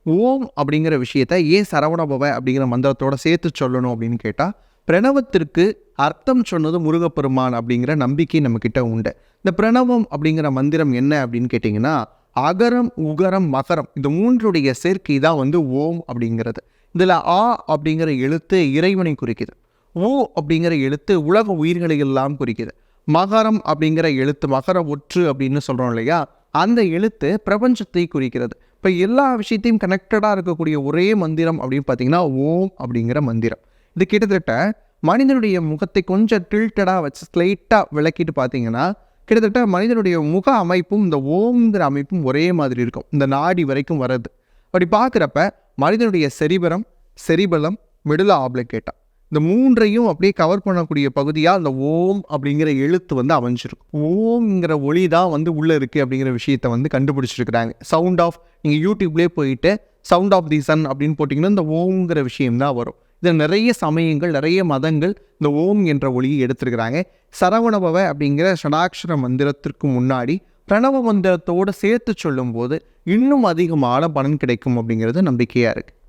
ஓம் அப்படிங்கிற விஷயத்த ஏன் சரவணபவ அப்படிங்கிற மந்திரத்தோட சேர்த்து சொல்லணும் அப்படின்னு கேட்டால், பிரணவத்திற்கு அர்த்தம் சொன்னது முருகப்பெருமான் அப்படிங்கிற நம்பிக்கை நம்மக்கிட்ட உண்டு. இந்த பிரணவம் அப்படிங்கிற மந்திரம் என்ன அப்படின்னு கேட்டிங்கன்னா, அகரம் உகரம் மகரம் இந்த மூன்றுடைய சேர்க்கை தான் ஓம் அப்படிங்கிறது. இதில் ஆ அப்படிங்கிற எழுத்து இறைவனை குறிக்குது. ஓ அப்படிங்கிற எழுத்து உலக உயிர்களை எல்லாம் குறிக்குது. மகரம் அப்படிங்கிற எழுத்து மகர ஒற்று அப்படின்னு சொல்கிறோம் இல்லையா, அந்த எழுத்து பிரபஞ்சத்தை குறிக்கிறது. இப்போ எல்லா விஷயத்தையும் கனெக்டடாக இருக்கக்கூடிய ஒரே மந்திரம் அப்படின்னு பார்த்தீங்கன்னா ஓம் அப்படிங்கிற மந்திரம். இது கிட்டத்தட்ட மனிதனுடைய முகத்தை கொஞ்சம் டில்டடாக வச்சு ஸ்லைட்டாக விளக்கிட்டு பார்த்தீங்கன்னா, கிட்டத்தட்ட மனிதனுடைய முக அமைப்பும் இந்த ஓம்ங்கிற அமைப்பும் ஒரே மாதிரி இருக்கும். இந்த நாடி வரைக்கும் வர்றது. அப்படி பார்க்குறப்ப மனிதனுடைய செரிபலம், மெடுலா ஆப்ளிகேட்டா இந்த மூன்றையும் அப்படியே கவர் பண்ணக்கூடிய பகுதியாக அந்த ஓம் அப்படிங்கிற எழுத்து அமைஞ்சிருக்கும். ஓம்ங்கிற ஒளி தான் உள்ளே இருக்குது அப்படிங்கிற விஷயத்தை கண்டுபிடிச்சிருக்கிறாங்க. சவுண்ட் ஆஃப் நீங்கள் யூடியூப்லேயே போயிட்டு சவுண்ட் ஆஃப் தி சன் அப்படின்னு போட்டிங்கன்னா இந்த ஓம்ங்கிற விஷயம்தான் வரும். இதில் நிறைய சமயங்கள், நிறைய மதங்கள் இந்த ஓம் என்ற ஒளியை எடுத்திருக்கிறாங்க. சரவணபவ அப்படிங்கிற ஷடாட்சர மந்திரத்திற்கு முன்னாடி பிரணவ மந்திரத்தோடு சேர்த்து சொல்லும்போது இன்னும் அதிகமான பலன் கிடைக்கும் அப்படிங்கிறது நம்பிக்கையாக இருக்குது.